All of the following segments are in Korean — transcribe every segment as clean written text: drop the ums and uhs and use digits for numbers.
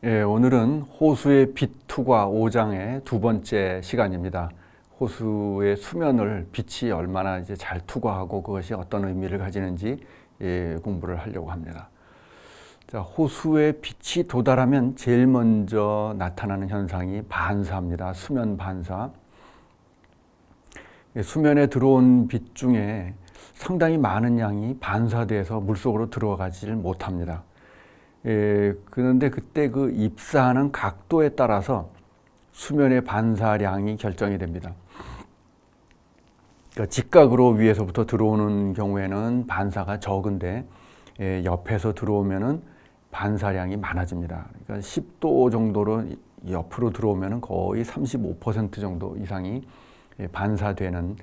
오늘은 호수의 빛 투과 5장의 두 번째 시간입니다. 호수의 수면을 빛이 얼마나 이제 잘 투과하고 그것이 어떤 의미를 가지는지 공부를 하려고 합니다. 자, 호수의 빛이 도달하면 제일 먼저 나타나는 현상이 반사입니다. 수면 반사. 수면에 들어온 빛 중에 상당히 많은 양이 반사돼서 물속으로 들어가지를 못합니다. 그런데 그때 그 입사하는 각도에 따라서 수면의 반사량이 결정이 됩니다. 그러니까 직각으로 위에서부터 들어오는 경우에는 반사가 적은데 옆에서 들어오면은 반사량이 많아집니다. 그러니까 10도 정도로 옆으로 들어오면은 거의 35% 정도 이상이 반사되는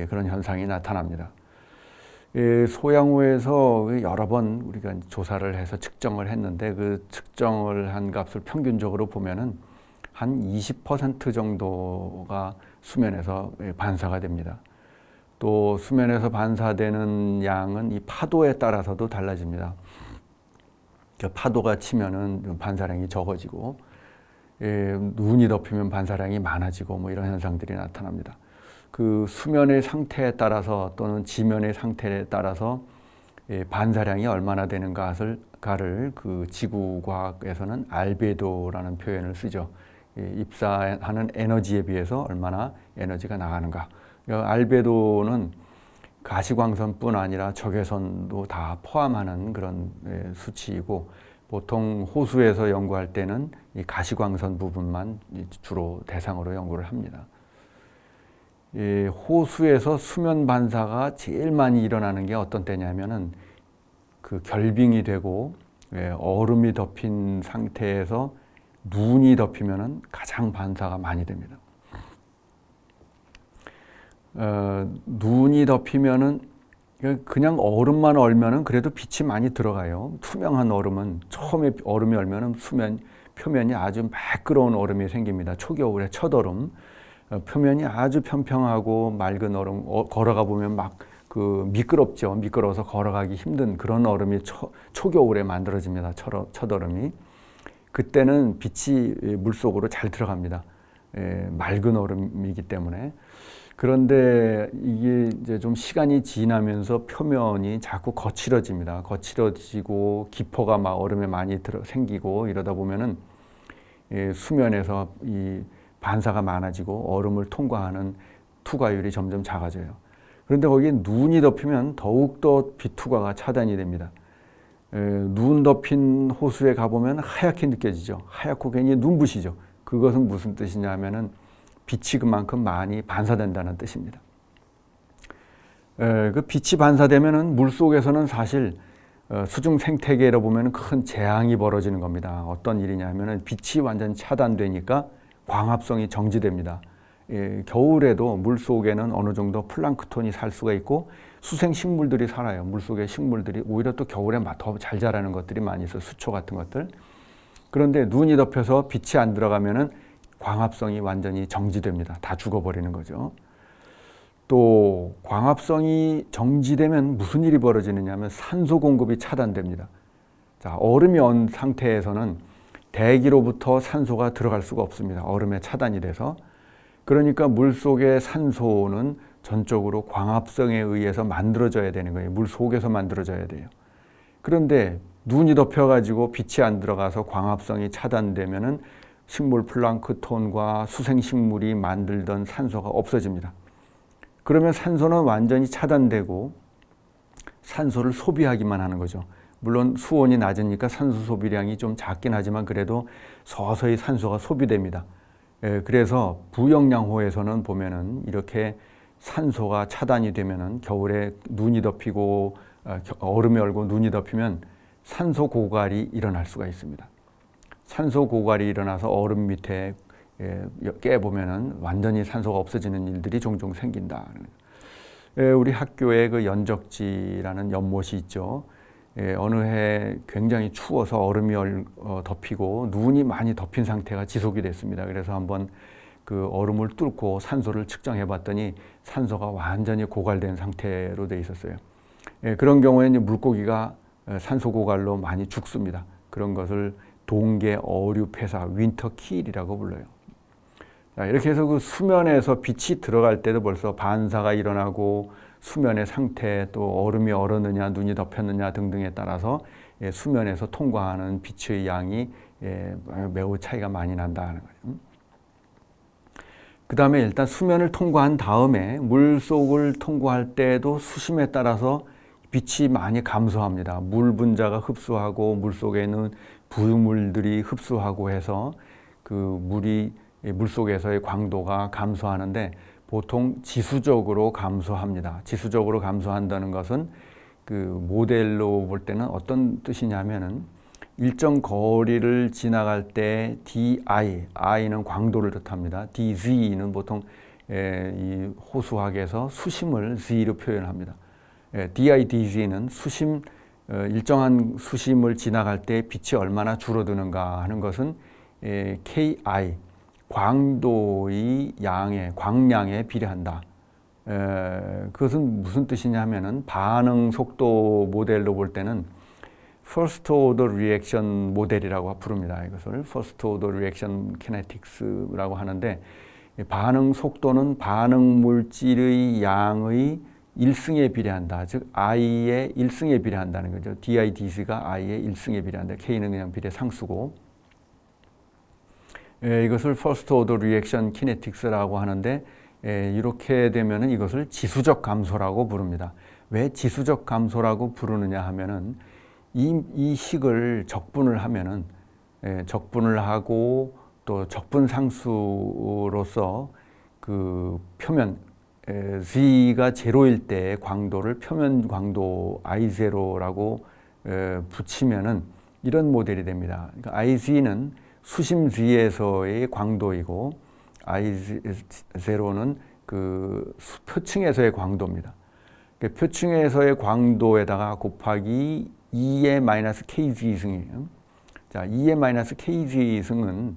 그런 현상이 나타납니다. 소양호에서 여러 번 우리가 조사를 해서 측정을 했는데 그 측정을 한 값을 평균적으로 보면은 한 20% 정도가 수면에서 반사가 됩니다. 또 수면에서 반사되는 양은 이 파도에 따라서도 달라집니다. 파도가 치면은 반사량이 적어지고 눈이 덮이면 반사량이 많아지고 뭐 이런 현상들이 나타납니다. 그 수면의 상태에 따라서 또는 지면의 상태에 따라서 반사량이 얼마나 되는가를 그 지구과학에서는 알베도라는 표현을 쓰죠. 입사하는 에너지에 비해서 얼마나 에너지가 나가는가. 알베도는 가시광선뿐 아니라 적외선도 다 포함하는 그런 수치이고 보통 호수에서 연구할 때는 이 가시광선 부분만 주로 대상으로 연구를 합니다. 호수에서 수면 반사가 제일 많이 일어나는 게 어떤 때냐면은 그 결빙이 되고 얼음이 덮인 상태에서 눈이 덮이면은 가장 반사가 많이 됩니다. 눈이 덮이면은 그냥 얼음만 얼면은 그래도 빛이 많이 들어가요. 투명한 얼음은 처음에 얼음이 얼면은 수면 표면이 아주 매끄러운 얼음이 생깁니다. 초겨울에 첫얼음. 표면이 아주 평평하고 맑은 얼음, 걸어가 보면 막 그 미끄럽죠. 미끄러워서 걸어가기 힘든 그런 얼음이 초겨울에 만들어집니다. 첫얼음이. 그때는 빛이 물속으로 잘 들어갑니다. 맑은 얼음이기 때문에. 그런데 이게 이제 좀 시간이 지나면서 표면이 자꾸 거칠어집니다. 거칠어지고 기포가 막 얼음에 많이 생기고 이러다 보면은 수면에서 이 반사가 많아지고 얼음을 통과하는 투과율이 점점 작아져요. 그런데 거기에 눈이 덮이면 더욱더 빛 투과가 차단이 됩니다. 눈 덮인 호수에 가보면 하얗게 느껴지죠. 하얗고 괜히 눈부시죠. 그것은 무슨 뜻이냐 하면은 빛이 그만큼 많이 반사된다는 뜻입니다. 그 빛이 반사되면은 물속에서는 사실 수중 생태계로 보면 큰 재앙이 벌어지는 겁니다. 어떤 일이냐 하면은 빛이 완전히 차단되니까 광합성이 정지됩니다. 겨울에도 물속에는 어느 정도 플랑크톤이 살 수가 있고 수생 식물들이 살아요. 물속의 식물들이 오히려 또 겨울에 더 잘 자라는 것들이 많이 있어요. 수초 같은 것들. 그런데 눈이 덮여서 빛이 안 들어가면은 광합성이 완전히 정지됩니다. 다 죽어버리는 거죠. 또 광합성이 정지되면 무슨 일이 벌어지느냐 하면 산소 공급이 차단됩니다. 자, 얼음이 언 상태에서는 대기로부터 산소가 들어갈 수가 없습니다. 얼음에 차단이 돼서. 그러니까 물속의 산소는 전적으로 광합성에 의해서 만들어져야 되는 거예요. 물 속에서 만들어져야 돼요. 그런데 눈이 덮여가지고 빛이 안 들어가서 광합성이 차단되면은 식물 플랑크톤과 수생식물이 만들던 산소가 없어집니다. 그러면 산소는 완전히 차단되고 산소를 소비하기만 하는 거죠. 물론 수온이 낮으니까 산소 소비량이 좀 작긴 하지만 그래도 서서히 산소가 소비됩니다. 그래서 부영양호에서는 보면은 이렇게 산소가 차단이 되면은 겨울에 눈이 덮이고 얼음이 얼고 눈이 덮이면 산소 고갈이 일어날 수가 있습니다. 산소 고갈이 일어나서 얼음 밑에 깨보면은 완전히 산소가 없어지는 일들이 종종 생긴다. 우리 학교에 그 연적지라는 연못이 있죠. 어느 해 굉장히 추워서 얼음이 덮이고 눈이 많이 덮인 상태가 지속이 됐습니다. 그래서 한번 그 얼음을 뚫고 산소를 측정해 봤더니 산소가 완전히 고갈된 상태로 돼 있었어요. 그런 경우에 이제 물고기가 산소 고갈로 많이 죽습니다. 그런 것을 동계 어류 폐사, 윈터 킬이라고 불러요. 자, 이렇게 해서 그 수면에서 빛이 들어갈 때도 벌써 반사가 일어나고 수면의 상태, 또 얼음이 얼었느냐, 눈이 덮였느냐 등등에 따라서 수면에서 통과하는 빛의 양이 매우 차이가 많이 난다는 거예요. 그 다음에 일단 수면을 통과한 다음에 물속을 통과할 때도 수심에 따라서 빛이 많이 감소합니다. 물 분자가 흡수하고 물속에 있는 부유물들이 흡수하고 해서 그 물이 물속에서의 광도가 감소하는데 보통 지수적으로 감소합니다. 지수적으로 감소한다는 것은 그 모델로 볼 때는 어떤 뜻이냐면은 일정 거리를 지나갈 때 DI, I는 광도를 뜻합니다. DZ는 보통 이 호수학에서 수심을 Z로 표현합니다. DI, DZ는 수심, 일정한 수심을 지나갈 때 빛이 얼마나 줄어드는가 하는 것은 KI, 광도의 양에, 광량에 비례한다. 그것은 무슨 뜻이냐면은 반응 속도 모델로 볼 때는 First Order Reaction 모델이라고 부릅니다. 이것을 First Order Reaction Kinetics라고 하는데 반응 속도는 반응 물질의 양의 1승에 비례한다. 즉 I의 1승에 비례한다는 거죠. DI, DZ가 I의 1승에 비례한다. K는 그냥 비례 상수고 이것을 First Order Reaction Kinetics라고 하는데 이렇게 되면은 이것을 지수적 감소라고 부릅니다. 왜 지수적 감소라고 부르느냐 하면은 이 식을 적분을 하면은 적분을 하고 또 적분 상수로서 그 표면 Z가 제로일 때 광도를 표면 광도 I0라고 붙이면은 이런 모델이 됩니다. 그러니까 IZ는 수심 Z에서의 광도이고 I0는 그 표층에서의 광도입니다. 표층에서의 광도에다가 곱하기 2의 마이너스 kg승이에요. 자, 2의 마이너스 kg승은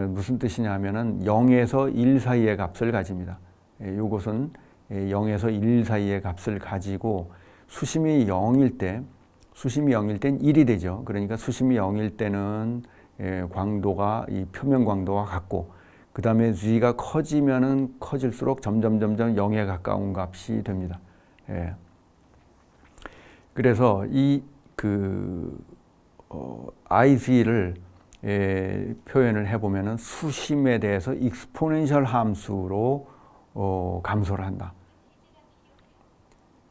무슨 뜻이냐 하면은 0에서 1 사이의 값을 가집니다. 이것은 0에서 1 사이의 값을 가지고 수심이 0일 땐 1이 되죠. 그러니까 수심이 0일 때는 광도가 이 표면 광도와 같고 그 다음에 Z가 커지면은 커질수록 점점 0에 가까운 값이 됩니다. 그래서 이 IZ를 표현을 해보면은 수심에 대해서 익스포넨셜 함수로 감소를 한다.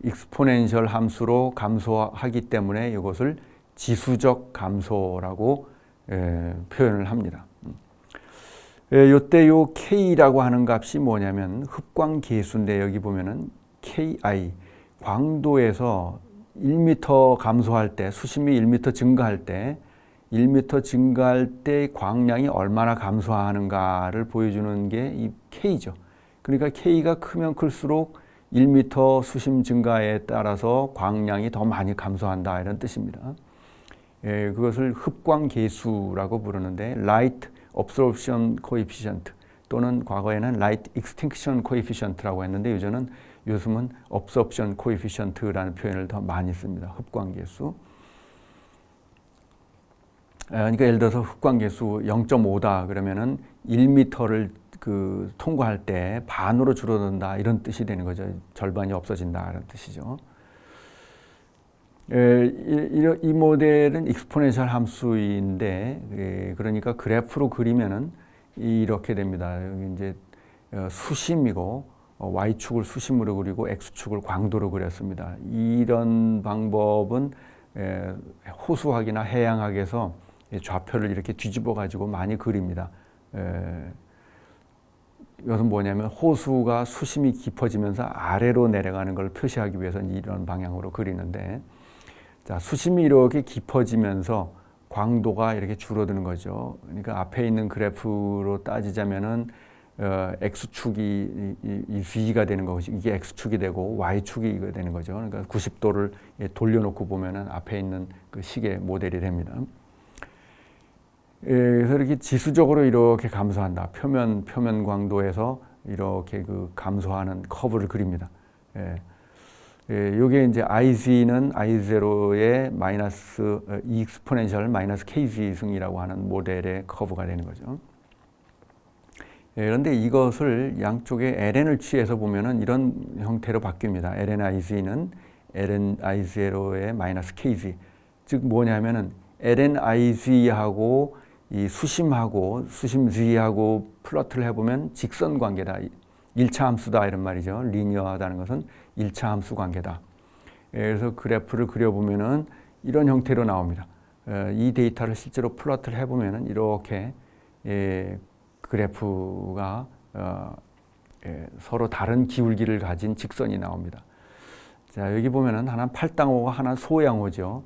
익스포넨셜 함수로 감소하기 때문에 이것을 지수적 감소라고 표현을 합니다. 요때 요 K라고 하는 값이 뭐냐면 흡광계수인데 여기 보면은 KI 광도에서 1m 감소할 때 수심이 1m 증가할 때 1m 증가할 때 광량이 얼마나 감소하는가를 보여주는 게 이 K죠. 그러니까 K가 크면 클수록 1m 수심 증가에 따라서 광량이 더 많이 감소한다 이런 뜻입니다. 그것을 흡광계수라고 부르는데 Light Absorption Coefficient 또는 과거에는 Light Extinction Coefficient라고 했는데 요즘은 Absorption Coefficient라는 표현을 더 많이 씁니다. 흡광계수. 그러니까 예를 들어서 흡광계수 0.5다 그러면은 1m를 통과할 때 반으로 줄어든다 이런 뜻이 되는 거죠. 절반이 없어진다 이런 뜻이죠. 이 모델은 익스포넨셜 함수인데 그러니까 그래프로 그리면은 이렇게 됩니다. 여기 이제 수심이고 y축을 수심으로 그리고 x축을 광도로 그렸습니다. 이런 방법은 호수학이나 해양학에서 좌표를 이렇게 뒤집어 가지고 많이 그립니다. 이것은 뭐냐면 호수가 수심이 깊어지면서 아래로 내려가는 걸 표시하기 위해서 이런 방향으로 그리는데 자, 수심이 이렇게 깊어지면서 광도가 이렇게 줄어드는 거죠. 그러니까 앞에 있는 그래프로 따지자면은 x축이 이 v가 되는 것이 이게 x축이 되고 y축이 되는 거죠. 그러니까 90도를 돌려놓고 보면은 앞에 있는 그 식의 모델이 됩니다. 그래서 이렇게 지수적으로 이렇게 감소한다. 표면 광도에서 이렇게 감소하는 커브를 그립니다. 요게 이제 IZ는 I0의 마이너스 익스포넨셜 마이너스 KG 승이라고 하는 모델의 커브가 되는 거죠. 그런데 이것을 양쪽에 ln을 취해서 보면은 이런 형태로 바뀝니다. ln IZ는 ln I0의 마이너스 KG. 즉 뭐냐면은 ln IZ하고 이 수심하고 수심 G하고 플러트를 해보면 직선 관계다. 1차 함수다 이런 말이죠. 리니어하다는 것은 1차 함수 관계다. 그래서 그래프를 그려보면은 이런 형태로 나옵니다. 이 데이터를 실제로 플러트를 해보면은 이렇게 그래프가 서로 다른 기울기를 가진 직선이 나옵니다. 자, 여기 보면은 하나는 팔당호가 하나는 소양호죠.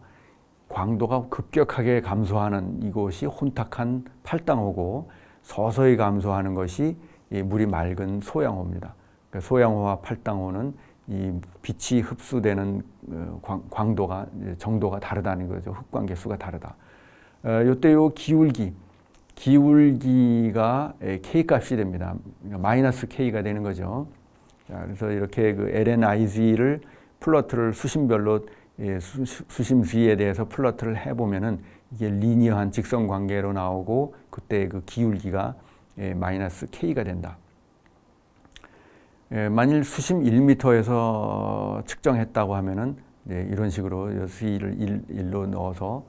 광도가 급격하게 감소하는 이곳이 혼탁한 팔당호고 서서히 감소하는 것이 물이 맑은 소양호입니다. 그러니까 소양호와 팔당호는 이 빛이 흡수되는 광도가 정도가 다르다는 거죠. 흡광 개수가 다르다. 이때 요 기울기가 K 값이 됩니다. 마이너스 K가 되는 거죠. 자, 그래서 이렇게 그 ln IZ를 플러트를 수심별로 수심 G에 대해서 플러트를 해보면은 이게 리니어한 직선 관계로 나오고 그때 그 기울기가 마이너스 K가 된다. 만일 수심 1m에서 측정했다고 하면은 이런 식으로 G를 1로 넣어서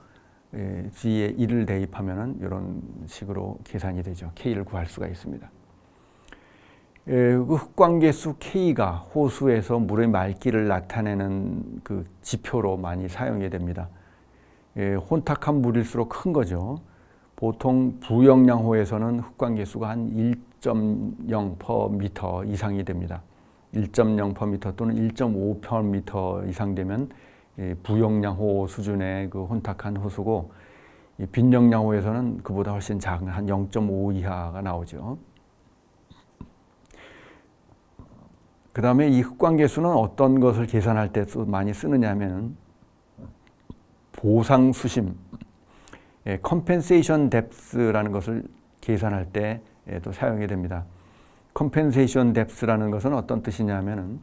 G에 1을 대입하면은 이런 식으로 계산이 되죠. K를 구할 수가 있습니다. 그 흡광계수 K가 호수에서 물의 맑기를 나타내는 그 지표로 많이 사용이 됩니다. 혼탁한 물일수록 큰 거죠. 보통 부영량호에서는 흡광계수가 한 1.0 m 이상이 됩니다. 1.0 m 또는 1.5 m 이상 되면 부영량호 수준의 그 혼탁한 호수고, 빈영량호에서는 그보다 훨씬 작은 한 0.5 이하가 나오죠. 그 다음에 이 흡광계수는 어떤 것을 계산할 때 많이 쓰느냐 하면 보상수심, compensation depth라는 것을 계산할 때도 사용이 됩니다. compensation depth라는 것은 어떤 뜻이냐 하면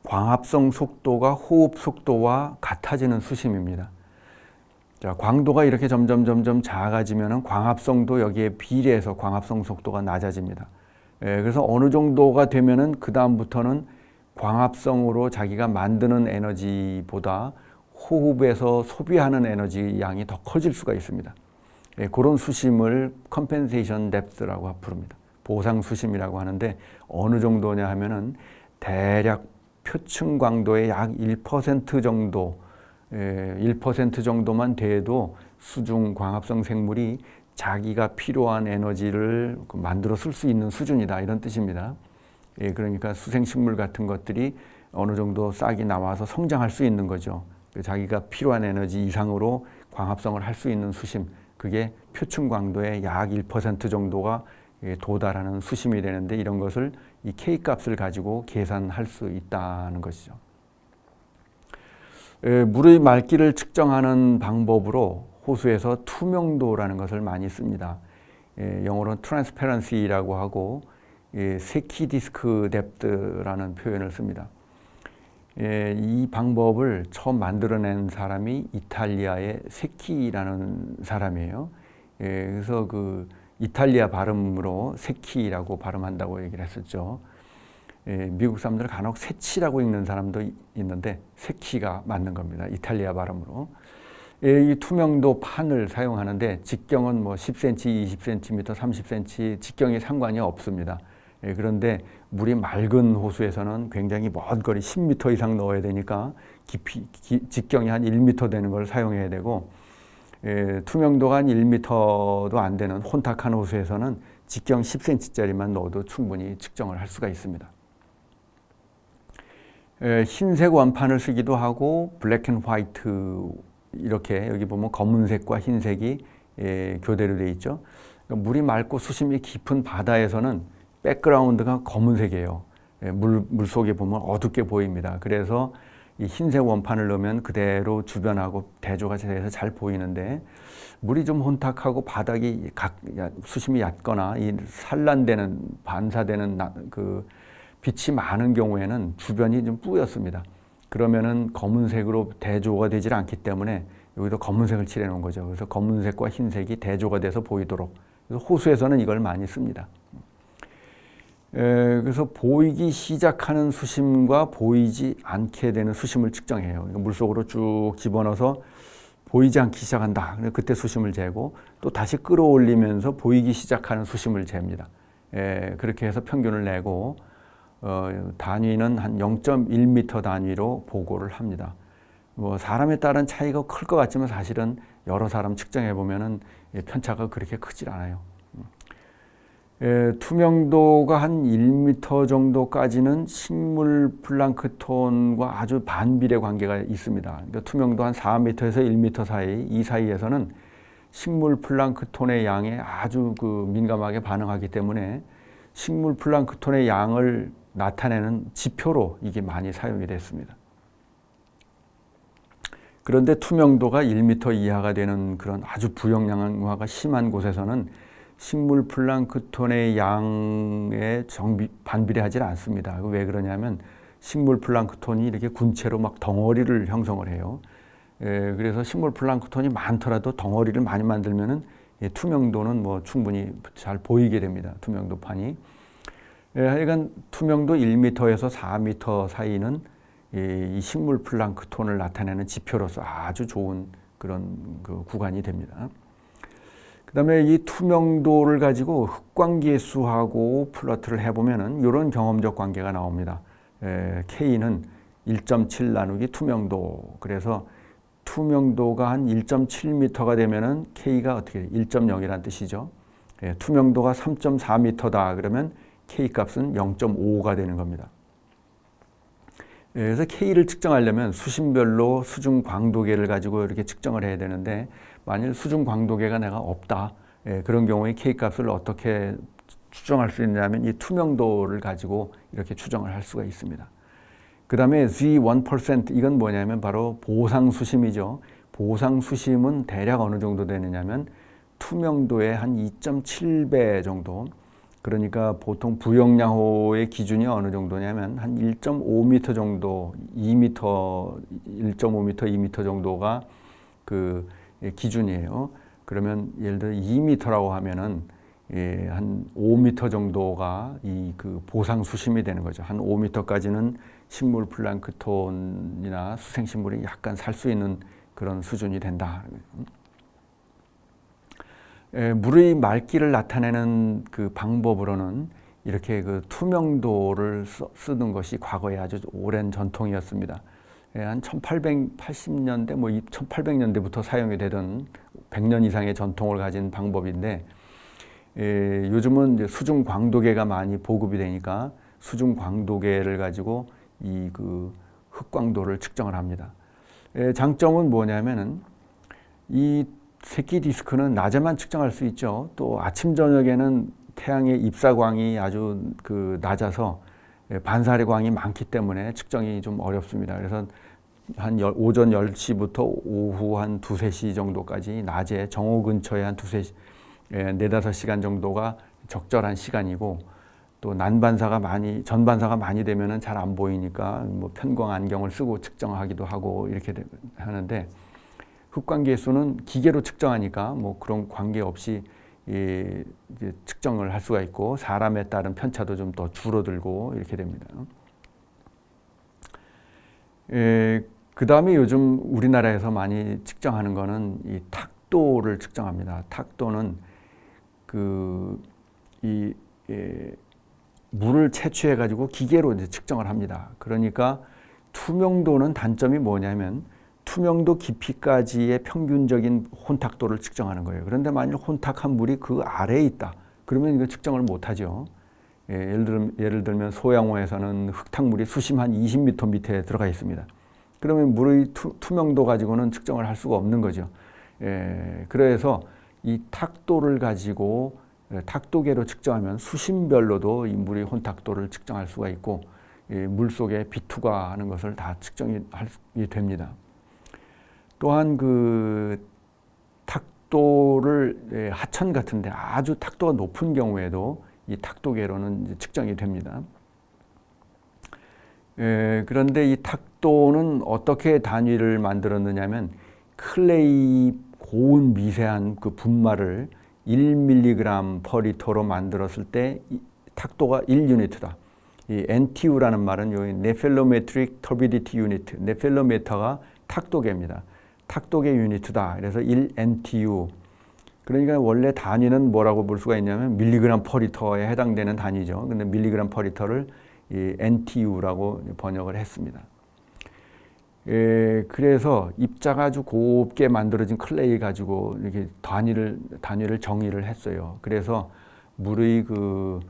광합성 속도가 호흡 속도와 같아지는 수심입니다. 자, 광도가 이렇게 점점 작아지면 광합성도 여기에 비례해서 광합성 속도가 낮아집니다. 그래서 어느 정도가 되면은 그 다음부터는 광합성으로 자기가 만드는 에너지보다 호흡에서 소비하는 에너지 양이 더 커질 수가 있습니다. 그런 수심을 compensation depth라고 부릅니다. 보상 수심이라고 하는데 어느 정도냐 하면은 대략 표층 광도의 약 1% 정도, 1% 정도만 돼도 수중 광합성 생물이 자기가 필요한 에너지를 만들어 쓸 수 있는 수준이다, 이런 뜻입니다. 그러니까 수생식물 같은 것들이 어느 정도 싹이 나와서 성장할 수 있는 거죠. 자기가 필요한 에너지 이상으로 광합성을 할 수 있는 수심, 그게 표층 광도의 약 1% 정도가 도달하는 수심이 되는데, 이런 것을 이 K 값을 가지고 계산할 수 있다는 것이죠. 물의 맑기를 측정하는 방법으로 호수에서 투명도라는 것을 많이 씁니다. 영어로는 transparency라고 하고 세키 디스크 뎁트라는 표현을 씁니다. 이 방법을 처음 만들어낸 사람이 이탈리아의 세키라는 사람이에요. 그래서 그 이탈리아 발음으로 세키라고 발음한다고 얘기를 했었죠. 미국 사람들 간혹 세치라고 읽는 사람도 있는데 세키가 맞는 겁니다. 이탈리아 발음으로. 이 투명도 판을 사용하는데 직경은 뭐 10cm, 20cm, 30cm 직경이 상관이 없습니다. 그런데 물이 맑은 호수에서는 굉장히 먼 거리 10m 이상 넣어야 되니까 직경이 한 1m 되는 걸 사용해야 되고, 투명도가 한 1m도 안 되는 혼탁한 호수에서는 직경 10cm짜리만 넣어도 충분히 측정을 할 수가 있습니다. 흰색 원판을 쓰기도 하고 블랙 앤 화이트, 이렇게 여기 보면 검은색과 흰색이 교대로 되어 있죠. 물이 맑고 수심이 깊은 바다에서는 백그라운드가 검은색이에요. 물 속에 보면 어둡게 보입니다. 그래서 이 흰색 원판을 넣으면 그대로 주변하고 대조가 돼서 잘 보이는데, 물이 좀 혼탁하고 바닥이 수심이 얕거나 이 산란되는 반사되는 그 빛이 많은 경우에는 주변이 좀 뿌였습니다. 그러면은 검은색으로 대조가 되질 않기 때문에 여기도 검은색을 칠해 놓은 거죠. 그래서 검은색과 흰색이 대조가 돼서 보이도록. 그래서 호수에서는 이걸 많이 씁니다. 그래서 보이기 시작하는 수심과 보이지 않게 되는 수심을 측정해요. 그러니까 물속으로 쭉 집어넣어서 보이지 않기 시작한다. 그때 수심을 재고 또 다시 끌어올리면서 보이기 시작하는 수심을 잽니다. 그렇게 해서 평균을 내고 단위는 한 0.1m 단위로 보고를 합니다. 뭐 사람에 따른 차이가 클 것 같지만 사실은 여러 사람 측정해 보면은 편차가 그렇게 크질 않아요. 투명도가 한 1m 정도까지는 식물 플랑크톤과 아주 반비례 관계가 있습니다. 그러니까 투명도 한 4m에서 1m 사이, 이 사이에서는 식물 플랑크톤의 양에 아주 민감하게 반응하기 때문에 식물 플랑크톤의 양을 나타내는 지표로 이게 많이 사용이 됐습니다. 그런데 투명도가 1m 이하가 되는 그런 아주 부영양화가 심한 곳에서는 식물 플랑크톤의 양에 반비례하지 않습니다. 왜 그러냐면 식물 플랑크톤이 이렇게 군체로 막 덩어리를 형성을 해요. 그래서 식물 플랑크톤이 많더라도 덩어리를 많이 만들면은 투명도는 뭐 충분히 잘 보이게 됩니다. 투명도판이. 하여간 투명도 1m에서 4m 사이는 이 식물 플랑크톤을 나타내는 지표로서 아주 좋은 그런 구간이 됩니다. 그 다음에 이 투명도를 가지고 흑광기수하고 플러트를 해보면은 이런 경험적 관계가 나옵니다. K는 1.7 나누기 투명도. 그래서 투명도가 한 1.7m가 되면은 K가 어떻게 1.0이라는 뜻이죠. 투명도가 3.4m다 그러면 K 값은 0.5가 되는 겁니다. 그래서 K를 측정하려면 수심별로 수중 광도계를 가지고 이렇게 측정을 해야 되는데 만일 수중 광도계가 내가 없다. 그런 경우에 K 값을 어떻게 추정할 수 있냐면 이 투명도를 가지고 이렇게 추정을 할 수가 있습니다. 그 다음에 Z1% 이건 뭐냐면 바로 보상수심이죠. 보상수심은 대략 어느 정도 되느냐면 투명도의 한 2.7배 정도. 그러니까 보통 부영양호의 기준이 어느 정도냐면 한 1.5m 정도, 2m, 1.5m, 2m 정도가 그 기준이에요. 그러면 예를 들어 2m라고 하면은 한 5m 정도가 이 보상 수심이 되는 거죠. 한 5m까지는 식물 플랑크톤이나 수생식물이 약간 살 수 있는 그런 수준이 된다. 물의 맑기를 나타내는 그 방법으로는 이렇게 투명도를 쓰는 것이 과거에 아주 오랜 전통이었습니다. 한 1880년대, 뭐 1800년대부터 사용이 되던 100년 이상의 전통을 가진 방법인데, 요즘은 이제 수중 광도계가 많이 보급이 되니까 수중 광도계를 가지고 이 흑광도를 측정을 합니다. 장점은 뭐냐면은 이 새끼 디스크는 낮에만 측정할 수 있죠. 또 아침 저녁에는 태양의 입사광이 아주 낮아서 반사리광이 많기 때문에 측정이 좀 어렵습니다. 그래서 한 오전 10시부터 오후 한 2, 3시 정도까지 낮에 정오 근처에 한 4, 5시간 정도가 적절한 시간이고 또 전반사가 많이 되면은 잘 안 보이니까 뭐 편광 안경을 쓰고 측정하기도 하고 이렇게 하는데 흑광계수는 기계로 측정하니까 뭐 그런 관계 없이 이제 측정을 할 수가 있고 사람에 따른 편차도 좀 더 줄어들고 이렇게 됩니다. 그 다음에 요즘 우리나라에서 많이 측정하는 거는 이 탁도를 측정합니다. 탁도는 물을 채취해 가지고 기계로 이제 측정을 합니다. 그러니까 투명도는 단점이 뭐냐면 투명도 깊이까지의 평균적인 혼탁도를 측정하는 거예요. 그런데 만일 혼탁한 물이 그 아래에 있다. 그러면 이거 측정을 못하죠. 예를 들면 소양호에서는 흙탕물이 수심 한 20m 밑에 들어가 있습니다. 그러면 물의 투명도 가지고는 측정을 할 수가 없는 거죠. 그래서 이 탁도를 가지고 탁도계로 측정하면 수심별로도 이 물의 혼탁도를 측정할 수가 있고 물속에 비투과하는 것을 다 측정이 됩니다. 또한 탁도를 하천 같은데 아주 탁도가 높은 경우에도 이 탁도계로는 측정이 됩니다. 그런데 이 탁도는 어떻게 단위를 만들었느냐면 클레이 고운 미세한 그 분말을 1mg per 리터로 만들었을 때 탁도가 1유니트다. 이 NTU라는 말은 요 네펠로메트릭 터비디티 유니트, 네펠로메터가 탁도계입니다. 탁도계 유니트다. 그래서 1NTU. 그러니까 원래 단위는 뭐라고 볼 수가 있냐면 밀리그램 퍼 리터에 해당되는 단위죠. 근데 밀리그램 퍼 리터를 이 NTU라고 번역을 했습니다. 그래서 입자가 아주 곱게 만들어진 클레이 가지고 이렇게 단위를 정의를 했어요. 그래서 물의 그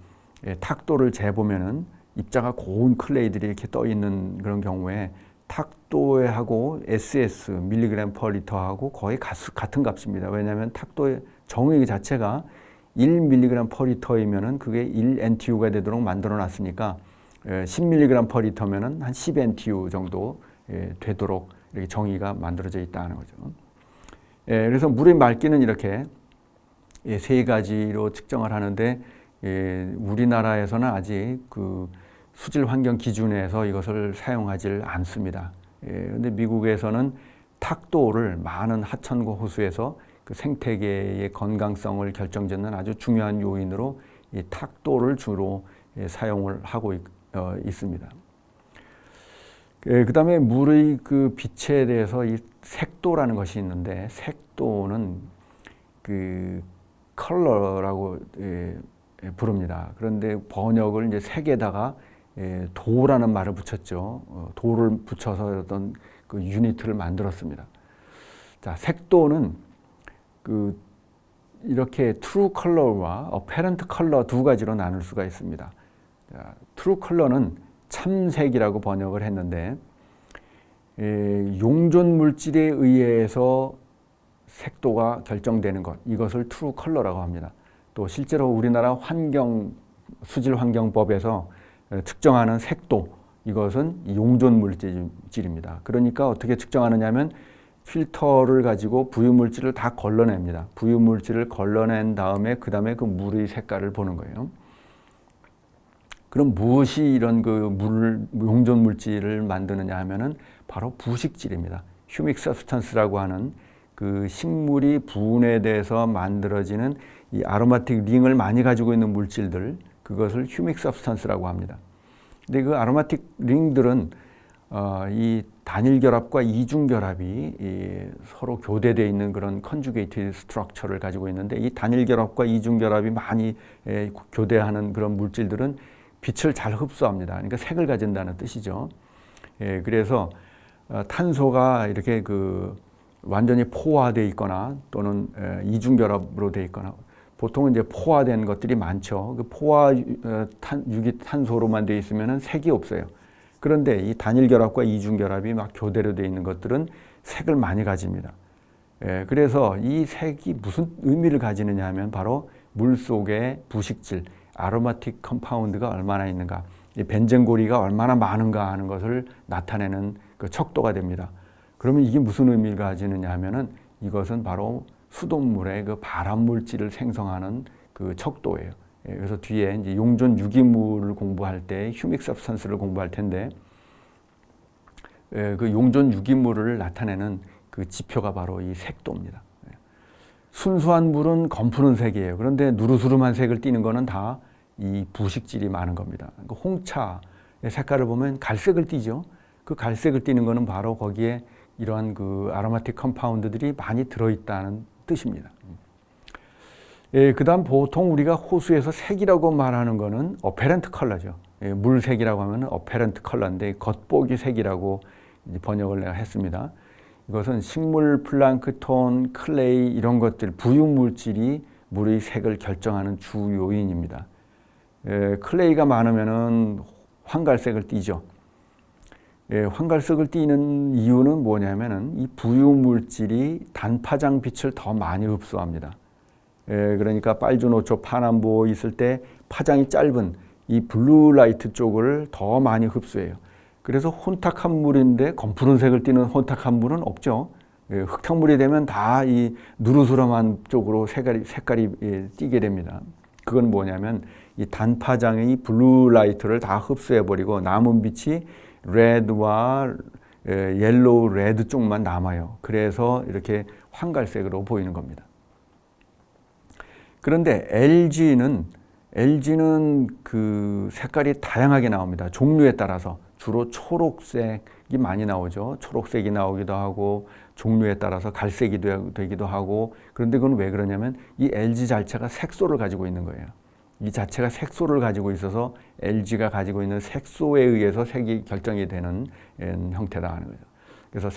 탁도를 재보면은 입자가 고운 클레이들이 이렇게 떠 있는 그런 경우에 탁도하고 SS 밀리그램 퍼 리터하고 거의 같은 값입니다. 왜냐하면 탁도의 정의 자체가 1mg 퍼 리터이면은 그게 1NTU가 되도록 만들어 놨으니까 10mg 퍼 리터면은 한 10NTU 정도 되도록 이렇게 정의가 만들어져 있다는 거죠. 그래서 물의 맑기는 이렇게 세 가지로 측정을 하는데 우리나라에서는 아직 그 수질 환경 기준에서 이것을 사용하지 않습니다. 그런데 미국에서는 탁도를 많은 하천과 호수에서 그 생태계의 건강성을 결정짓는 아주 중요한 요인으로 이 탁도를 주로 사용을 하고 있습니다. 그 다음에 물의 그 빛에 대해서 이 색도라는 것이 있는데 색도는 그 컬러라고 부릅니다. 그런데 번역을 이제 색에다가 도라는 말을 붙였죠. 도를 붙여서 어떤 그 유니트를 만들었습니다. 자, 색도는 그 이렇게 트루 컬러와 어페런트 컬러 두 가지로 나눌 수가 있습니다. 자, 트루 컬러는 참색이라고 번역을 했는데 용존 물질에 의해서 색도가 결정되는 것, 이것을 트루 컬러라고 합니다. 또 실제로 우리나라 수질 환경법에서 측정하는 색도, 이것은 용존 물질입니다. 그러니까 어떻게 측정하느냐 하면 필터를 가지고 부유물질을 다 걸러냅니다. 부유물질을 걸러낸 다음에 그 다음에 그 물의 색깔을 보는 거예요. 그럼 무엇이 이런 그 용존 물질을 만드느냐 하면은 바로 부식질입니다. 휴믹 서브스턴스라고 하는 그 식물이 분해돼서 만들어지는 이 아로마틱 링을 많이 가지고 있는 물질들, 그것을 휴믹 서브스턴스라고 합니다. 근데 그 아로마틱 링들은 이 단일 결합과 이중 결합이 서로 교대되어 있는 그런 컨주게이티드 스트럭처를 가지고 있는데, 이 단일 결합과 이중 결합이 많이 교대하는 그런 물질들은 빛을 잘 흡수합니다. 그러니까 색을 가진다는 뜻이죠. 그래서 탄소가 이렇게 그 완전히 포화되어 있거나 또는 이중 결합으로 되어 있거나, 보통은 이제 포화된 것들이 많죠. 그 포화 유기탄소로만 되어 있으면은 색이 없어요. 그런데 이 단일 결합과 이중 결합이 막 교대로 되어 있는 것들은 색을 많이 가집니다. 그래서 이 색이 무슨 의미를 가지느냐 하면 바로 물 속의 부식질, 아로마틱 컴파운드가 얼마나 있는가, 이 벤젠고리가 얼마나 많은가 하는 것을 나타내는 그 척도가 됩니다. 그러면 이게 무슨 의미를 가지느냐 하면은 이것은 바로 수돗물의 그 발암물질을 생성하는 그 척도예요. 그래서 뒤에 이제 용존 유기물을 공부할 때 휴믹 서브스턴스를 공부할 텐데, 그 용존 유기물을 나타내는 그 지표가 바로 이 색도입니다. 순수한 물은 검푸른 색이에요. 그런데 누르스름한 색을 띠는 거는 다 이 부식질이 많은 겁니다. 그러니까 홍차의 색깔을 보면 갈색을 띠죠. 그 갈색을 띠는 거는 바로 거기에 이러한 그 아로마틱 컴파운드들이 많이 들어있다는 뜻입니다. 그 다음 보통 우리가 호수에서 색이라고 말하는 거는 어페런트 컬러죠. 물색이라고 하면 어페런트 컬러인데 겉보기 색이라고 번역을 내가 했습니다. 이것은 식물, 플랑크톤, 클레이 이런 것들, 부유물질이 물의 색을 결정하는 주 요인입니다. 클레이가 많으면은 황갈색을 띠죠. 황갈색을 띠는 이유는 뭐냐면은 이 부유물질이 단파장 빛을 더 많이 흡수합니다. 그러니까 빨주노초, 파남보 있을 때 파장이 짧은 이 블루라이트 쪽을 더 많이 흡수해요. 그래서 혼탁한 물인데 검푸른 색을 띠는 혼탁한 물은 없죠. 흙탕물이 되면 다 이 누르스름한 쪽으로 색깔이 띠게 됩니다. 그건 뭐냐면 이 단파장의 블루라이트를 다 흡수해버리고 남은 빛이 레드와 옐로우 레드 쪽만 남아요. 그래서 이렇게 황갈색으로 보이는 겁니다. 그런데 LG는 그 색깔이 다양하게 나옵니다. 종류에 따라서 주로 초록색이 많이 나오죠. 초록색이 나오기도 하고 종류에 따라서 갈색이 되기도 하고. 그런데 그건 왜 그러냐면 이 LG 자체가 색소를 가지고 있는 거예요. 이 자체가 색소를 가지고 있어서 LG가 가지고 있는 색소에 의해서 색이 결정이 되는 형태다 하는 거죠. 그래서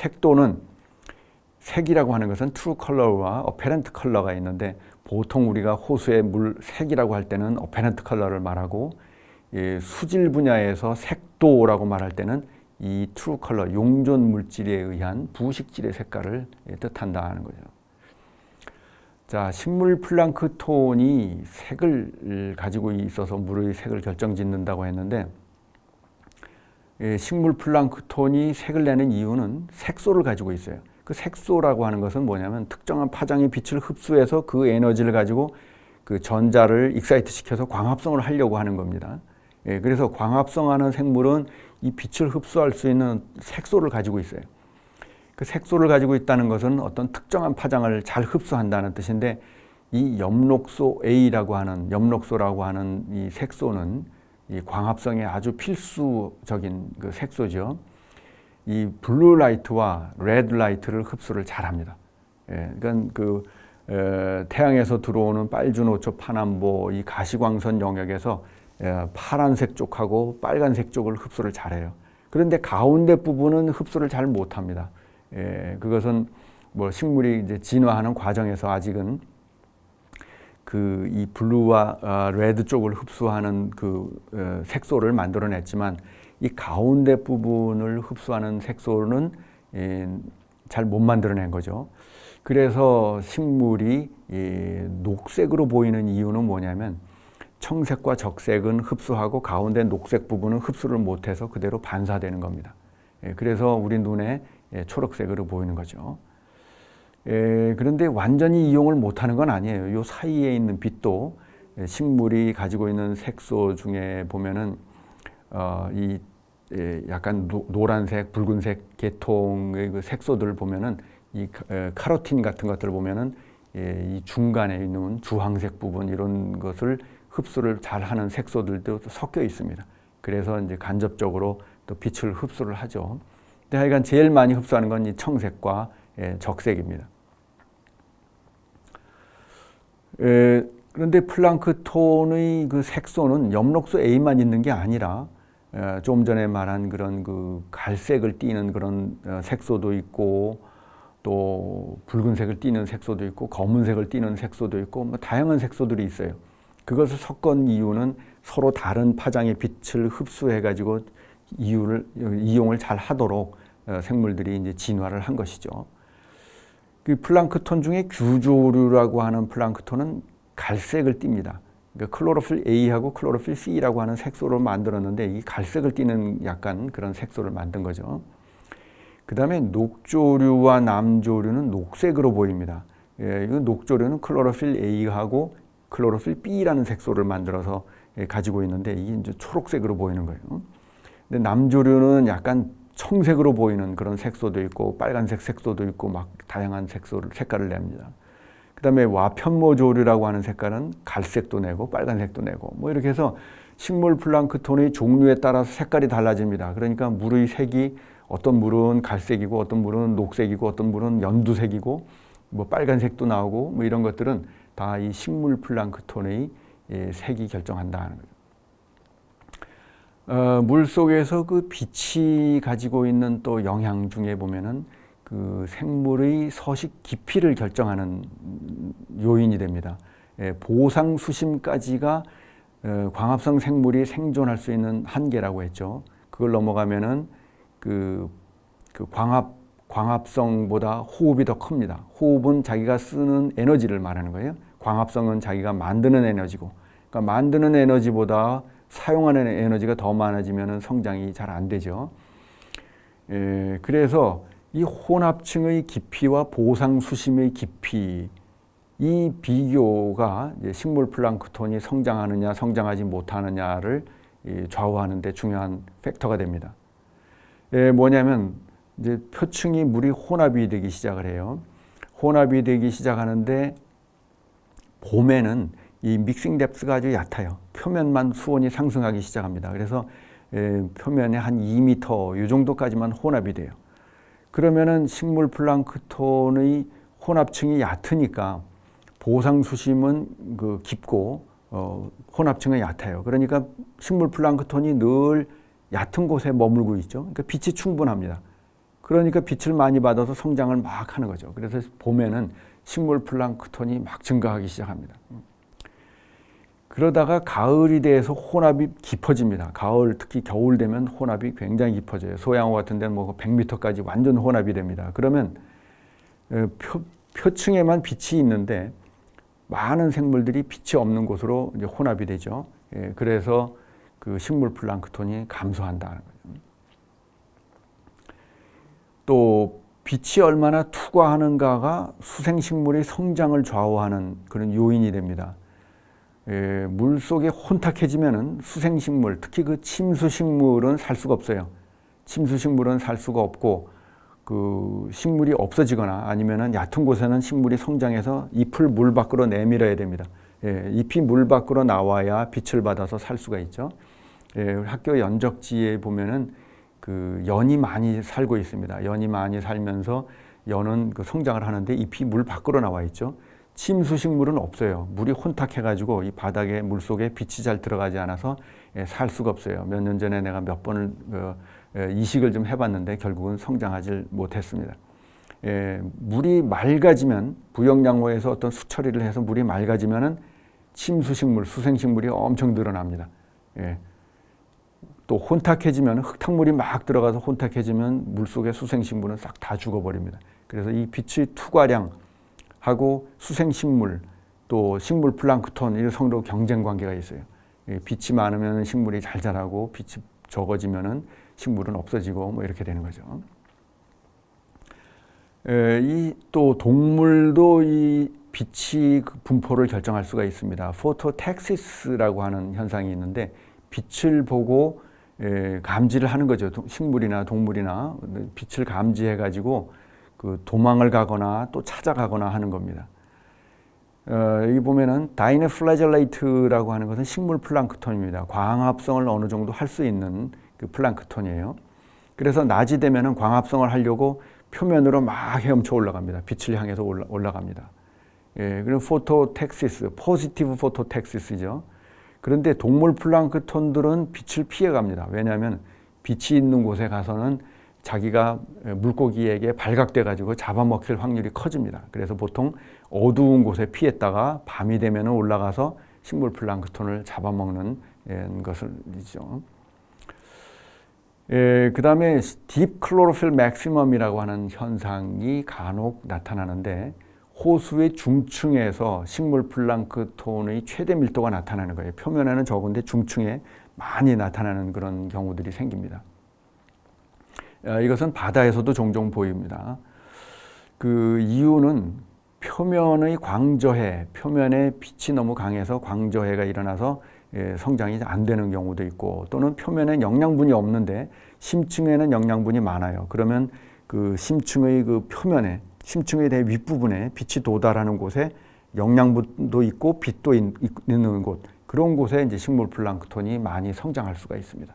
색이라고 하는 것은 트루 컬러와 어페런트 컬러가 있는데, 보통 우리가 호수의 물 색이라고 할 때는 어페런트 컬러를 말하고, 수질 분야에서 색도라고 말할 때는 이 트루 컬러, 용존 물질에 의한 부식질의 색깔을 뜻한다 하는 거죠. 자, 식물 플랑크톤이 색을 가지고 있어서 물의 색을 결정짓는다고 했는데, 식물 플랑크톤이 색을 내는 이유는 색소를 가지고 있어요. 그 색소라고 하는 것은 뭐냐면 특정한 파장의 빛을 흡수해서 그 에너지를 가지고 그 전자를 익사이트 시켜서 광합성을 하려고 하는 겁니다. 그래서 광합성하는 생물은 이 빛을 흡수할 수 있는 색소를 가지고 있어요. 그 색소를 가지고 있다는 것은 어떤 특정한 파장을 잘 흡수한다는 뜻인데, 이 엽록소 A라고 하는 엽록소라고 하는 이 색소는 이 광합성에 아주 필수적인 그 색소죠. 이 블루 라이트와 레드 라이트를 흡수를 잘합니다. 그러니까 태양에서 들어오는 빨주노초 파남보 이 가시광선 영역에서 파란색 쪽하고 빨간색 쪽을 흡수를 잘해요. 그런데 가운데 부분은 흡수를 잘 못합니다. 그것은 뭐 식물이 이제 진화하는 과정에서 아직은 이 블루와 레드 쪽을 흡수하는 색소를 만들어냈지만, 이 가운데 부분을 흡수하는 색소는 잘 못 만들어낸 거죠. 그래서 식물이 녹색으로 보이는 이유는 뭐냐면, 청색과 적색은 흡수하고 가운데 녹색 부분은 흡수를 못해서 그대로 반사되는 겁니다. 그래서 우리 눈에 초록색으로 보이는 거죠. 그런데 완전히 이용을 못하는 건 아니에요. 이 사이에 있는 빛도 식물이 가지고 있는 색소 중에 보면은 약간 노란색, 붉은색 계통의 그 색소들을 보면은 이 카로틴 같은 것들을 보면은 이 중간에 있는 주황색 부분 이런 것을 흡수를 잘하는 색소들도 섞여 있습니다. 그래서 이제 간접적으로 또 빛을 흡수를 하죠. 근데 하여간 제일 많이 흡수하는 건 이 청색과 적색입니다. 그런데 플랑크톤의 그 색소는 엽록소 A만 있는 게 아니라 좀 전에 말한 그런 그 갈색을 띠는 그런 색소도 있고, 또 붉은색을 띠는 색소도 있고, 검은색을 띠는 색소도 있고, 뭐 다양한 색소들이 있어요. 그것을 섞은 이유는 서로 다른 파장의 빛을 흡수해 가지고 이용을 잘 하도록 생물들이 이제 진화를 한 것이죠. 그 플랑크톤 중에 규조류라고 하는 플랑크톤은 갈색을 띱니다. 그러니까 클로로필 A하고 클로로필 C라고 하는 색소를 만들었는데, 이 갈색을 띠는 약간 그런 색소를 만든 거죠. 그 다음에 녹조류와 남조류는 녹색으로 보입니다. 이 녹조류는 클로로필 A하고 클로로필 B라는 색소를 만들어서 가지고 있는데, 이게 이제 초록색으로 보이는 거예요. 근데 남조류는 약간 청색으로 보이는 그런 색소도 있고, 빨간색 색소도 있고, 막 다양한 색깔을 냅니다. 그 다음에 와편모조류라고 하는 색깔은 갈색도 내고 빨간색도 내고, 뭐 이렇게 해서 식물 플랑크톤의 종류에 따라서 색깔이 달라집니다. 그러니까 물의 색이 어떤 물은 갈색이고, 어떤 물은 녹색이고, 어떤 물은 연두색이고, 뭐 빨간색도 나오고, 뭐 이런 것들은 다 이 식물 플랑크톤의 색이 결정한다는 거죠. 물 속에서 그 빛이 가지고 있는 또 영향 중에 보면은 그 생물의 서식 깊이를 결정하는 요인이 됩니다. 보상 수심까지가 광합성 생물이 생존할 수 있는 한계라고 했죠. 그걸 넘어가면은 그 광합성보다 호흡이 더 큽니다. 호흡은 자기가 쓰는 에너지를 말하는 거예요. 광합성은 자기가 만드는 에너지고, 그러니까 만드는 에너지보다 사용하는 에너지가 더 많아지면 성장이 잘 안 되죠. 그래서 이 혼합층의 깊이와 보상 수심의 깊이, 이 비교가 이제 식물 플랑크톤이 성장하느냐 성장하지 못하느냐를 좌우하는 데 중요한 팩터가 됩니다. 뭐냐면 이제 표층이 물이 혼합이 되기 시작을 해요. 혼합이 되기 시작하는데 봄에는 이 믹싱 뎁스가 아주 얕아요. 표면만 수온이 상승하기 시작합니다. 그래서 표면에 한 2m 이 정도까지만 혼합이 돼요. 그러면은 식물 플랑크톤의 혼합층이 얕으니까 보상 수심은 깊고 혼합층은 얕아요. 그러니까 식물 플랑크톤이 늘 얕은 곳에 머물고 있죠. 그러니까 빛이 충분합니다. 그러니까 빛을 많이 받아서 성장을 막 하는 거죠. 그래서 봄에는 식물 플랑크톤이 막 증가하기 시작합니다. 그러다가 가을이 돼서 혼합이 깊어집니다. 가을, 특히 겨울 되면 혼합이 굉장히 깊어져요. 소양호 같은 데는 뭐 100m까지 완전 혼합이 됩니다. 그러면 표층에만 빛이 있는데 많은 생물들이 빛이 없는 곳으로 이제 혼합이 되죠. 그래서 그 식물 플랑크톤이 감소한다는 거죠. 또 빛이 얼마나 투과하는가가 수생식물의 성장을 좌우하는 그런 요인이 됩니다. 물 속에 혼탁해지면은 수생식물, 특히 그 침수식물은 살 수가 없어요. 침수식물은 살 수가 없고 그 식물이 없어지거나 아니면은 얕은 곳에는 식물이 성장해서 잎을 물 밖으로 내밀어야 됩니다. 잎이 물 밖으로 나와야 빛을 받아서 살 수가 있죠. 학교 연적지에 보면은 그 연이 많이 살고 있습니다. 연이 많이 살면서 연은 그 성장을 하는데 잎이 물 밖으로 나와 있죠. 침수식물은 없어요. 물이 혼탁해가지고 이 바닥에 물 속에 빛이 잘 들어가지 않아서 살 수가 없어요. 몇 년 전에 내가 몇 번을 이식을 좀 해봤는데 결국은 성장하지 못했습니다. 물이 맑아지면 부영양호에서 어떤 수처리를 해서 물이 맑아지면은 침수식물, 수생식물이 엄청 늘어납니다. 또 혼탁해지면 흙탕물이 막 들어가서 혼탁해지면 물 속의 수생식물은 싹 다 죽어버립니다. 그래서 이 빛의 투과량하고 수생식물 또 식물 플랑크톤 이 서로 경쟁 관계가 있어요. 빛이 많으면 식물이 잘 자라고 빛이 적어지면은 식물은 없어지고 뭐 이렇게 되는 거죠. 이 또 동물도 이 빛이 분포를 결정할 수가 있습니다. 포토텍시스라고 하는 현상이 있는데 빛을 보고 감지를 하는 거죠. 식물이나 동물이나 빛을 감지해 가지고 그 도망을 가거나 또 찾아가거나 하는 겁니다. 여기 보면은 다이너플라젤레이트라고 하는 것은 식물 플랑크톤입니다. 광합성을 어느 정도 할 수 있는 그 플랑크톤이에요. 그래서 낮이 되면은 광합성을 하려고 표면으로 막 헤엄쳐 올라갑니다. 빛을 향해서 올라갑니다. 그리고 포토텍시스, 포지티브 포토텍시스죠. 그런데 동물 플랑크톤들은 빛을 피해 갑니다. 왜냐하면 빛이 있는 곳에 가서는 자기가 물고기에게 발각돼 가지고 잡아먹힐 확률이 커집니다. 그래서 보통 어두운 곳에 피했다가 밤이 되면 올라가서 식물 플랑크톤을 잡아먹는 것이죠. 그 다음에 딥 클로로필 맥시멈이라고 하는 현상이 간혹 나타나는데 호수의 중층에서 식물 플랑크톤의 최대 밀도가 나타나는 거예요. 표면에는 적은데 중층에 많이 나타나는 그런 경우들이 생깁니다. 이것은 바다에서도 종종 보입니다. 그 이유는 표면의 광저해, 표면에 빛이 너무 강해서 광저해가 일어나서 성장이 안 되는 경우도 있고 또는 표면에 영양분이 없는데 심층에는 영양분이 많아요. 그러면 그 심층의 그 표면에 심층에 대해 윗부분에 빛이 도달하는 곳에 영양분도 있고 빛도 있는 곳 그런 곳에 이제 식물 플랑크톤이 많이 성장할 수가 있습니다.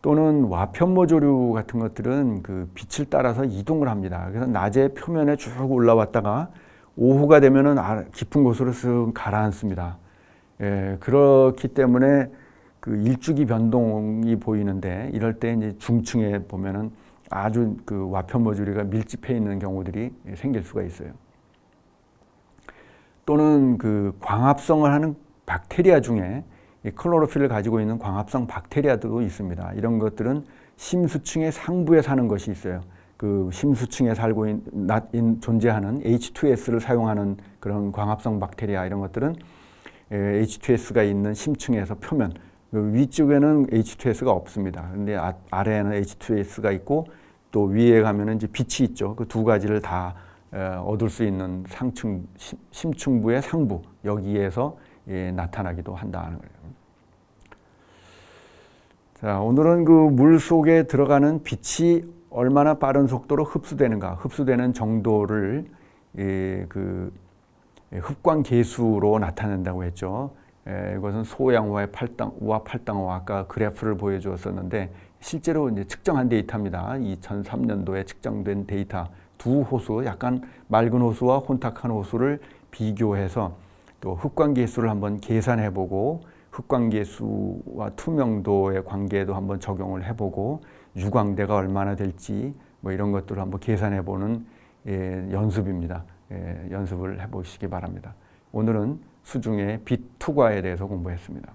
또는 와편모조류 같은 것들은 그 빛을 따라서 이동을 합니다. 그래서 낮에 표면에 쭉 올라왔다가 오후가 되면은 깊은 곳으로 쓱 가라앉습니다. 그렇기 때문에 그 일주기 변동이 보이는데 이럴 때 이제 중층에 보면은 아주 그 와편모조류가 밀집해 있는 경우들이 생길 수가 있어요. 또는 그 광합성을 하는 박테리아 중에 이 클로로필을 가지고 있는 광합성 박테리아도 있습니다. 이런 것들은 심수층의 상부에 사는 것이 있어요. 그 심수층에 살고 존재하는 H2S를 사용하는 그런 광합성 박테리아 이런 것들은 H2S가 있는 심층에서 표면 위쪽에는 H2S가 없습니다. 그런데 아래에는 H2S가 있고 또 위에 가면은 이제 빛이 있죠. 그 두 가지를 다 얻을 수 있는 상층 심층부의 상부 여기에서 나타나기도 한다는 거예요. 자, 오늘은 그 물 속에 들어가는 빛이 얼마나 빠른 속도로 흡수되는가, 흡수되는 정도를 흡광 계수로 나타낸다고 했죠. 이것은 소양화의 우화 팔당화 아까 그래프를 보여주었었는데 실제로 이제 측정한 데이터입니다. 2003년도에 측정된 데이터 두 호수, 약간 맑은 호수와 혼탁한 호수를 비교해서 또 흡광 계수를 한번 계산해보고 흡광 계수와 투명도의 관계도 한번 적용을 해보고 유광대가 얼마나 될지 뭐 이런 것들을 한번 계산해보는 연습입니다. 연습을 해보시기 바랍니다. 오늘은 수중의 빛 투과에 대해서 공부했습니다.